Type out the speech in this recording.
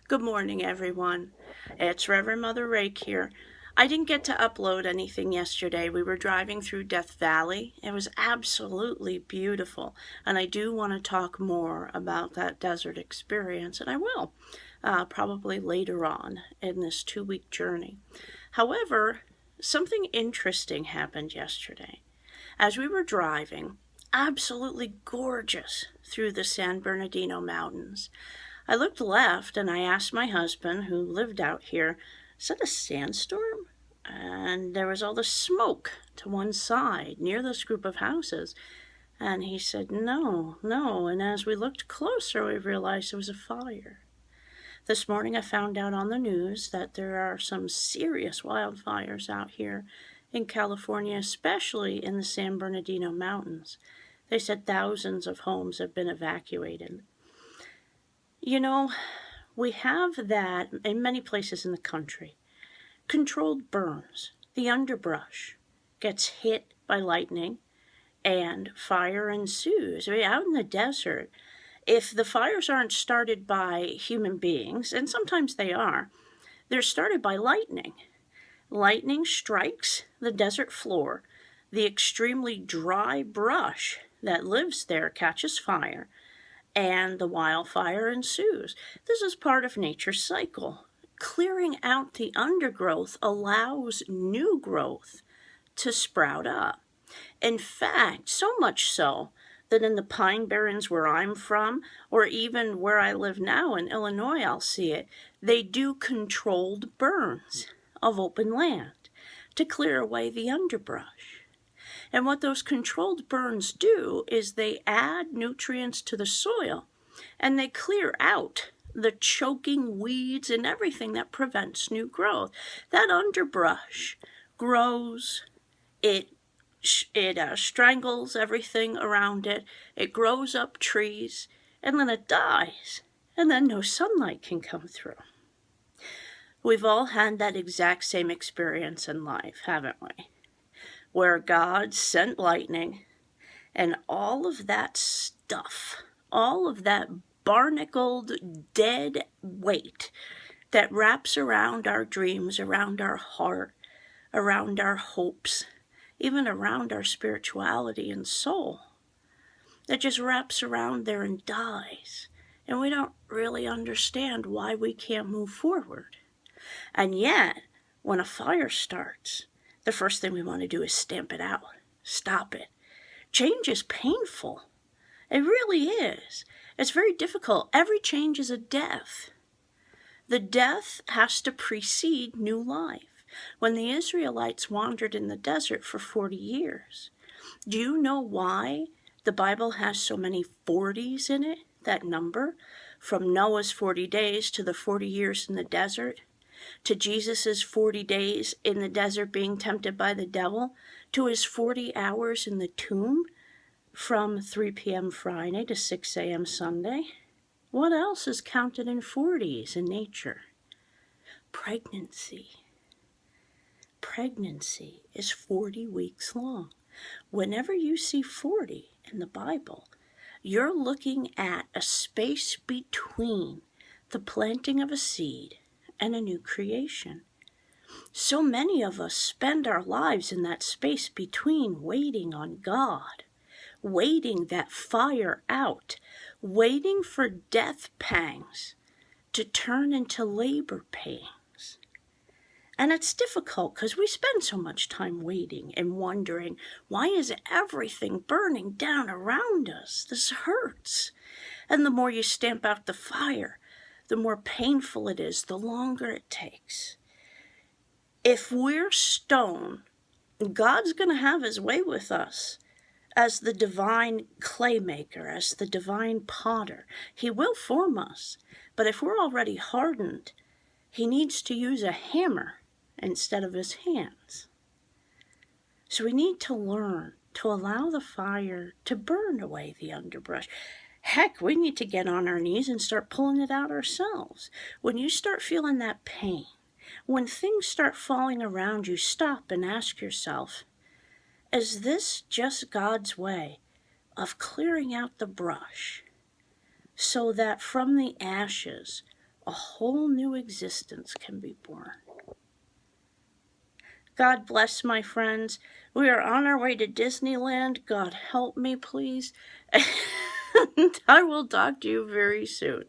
Good morning, everyone. It's Reverend Mother Rake here. I didn't get to upload anything yesterday. We were driving through Death Valley. It was absolutely beautiful, and I do want to talk more about that desert experience, and I will, probably later on in this 2-week journey. However, something interesting happened yesterday. As we were driving, absolutely gorgeous, through the San Bernardino Mountains, I looked left and I asked my husband, who lived out here, is that a sandstorm? And there was all the smoke to one side near this group of houses. And he said, no. And as we looked closer, we realized it was a fire. This morning I found out on the news that there are some serious wildfires out here in California, especially in the San Bernardino Mountains. They said thousands of homes have been evacuated. You know, we have that in many places in the country. Controlled burns. The underbrush gets hit by lightning and fire ensues. I mean, out in the desert, if the fires aren't started by human beings, and sometimes they are, they're started by lightning. Lightning strikes the desert floor. The extremely dry brush that lives there catches fire, and the wildfire ensues. This is part of nature's cycle. Clearing out the undergrowth allows new growth to sprout up. In fact, so much so that in the Pine Barrens where I'm from, or even where I live now in Illinois, I'll see it, they do controlled burns of open land to clear away the underbrush. And what those controlled burns do is they add nutrients to the soil and they clear out the choking weeds and everything that prevents new growth. That underbrush grows, it strangles everything around it, it grows up trees, and then it dies, and then no sunlight can come through. We've all had that exact same experience in life, haven't we? Where God sent lightning, and all of that stuff, all of that barnacled, dead weight that wraps around our dreams, around our heart, around our hopes, even around our spirituality and soul, that just wraps around there and dies. And we don't really understand why we can't move forward. And yet, when a fire starts, the first thing we want to do is stamp it out, stop it. Change is painful. It really is. It's very difficult. Every change is a death. The death has to precede new life. When the Israelites wandered in the desert for 40 years, do you know why the Bible has so many 40s in it, that number? From Noah's 40 days to the 40 years in the desert, to Jesus' 40 days in the desert being tempted by the devil, to his 40 hours in the tomb from 3 p.m. Friday to 6 a.m. Sunday. What else is counted in 40s in nature? Pregnancy. Pregnancy is 40 weeks long. Whenever you see 40 in the Bible, you're looking at a space between the planting of a seed and a new creation. So many of us spend our lives in that space between, waiting on God, waiting that fire out, waiting for death pangs to turn into labor pains. And it's difficult because we spend so much time waiting and wondering, why is everything burning down around us? This hurts. And the more you stamp out the fire, the more painful it is, the longer it takes. If we're stone, God's going to have his way with us as the divine claymaker, as the divine potter. He will form us. But if we're already hardened, he needs to use a hammer instead of his hands. So we need to learn to allow the fire to burn away the underbrush. Heck, we need to get on our knees and start pulling it out ourselves. When you start feeling that pain, when things start falling around you, stop and ask yourself, is this just God's way of clearing out the brush so that from the ashes a whole new existence can be born. God bless my friends. We are on our way to Disneyland. God help me, please. And I will talk to you very soon.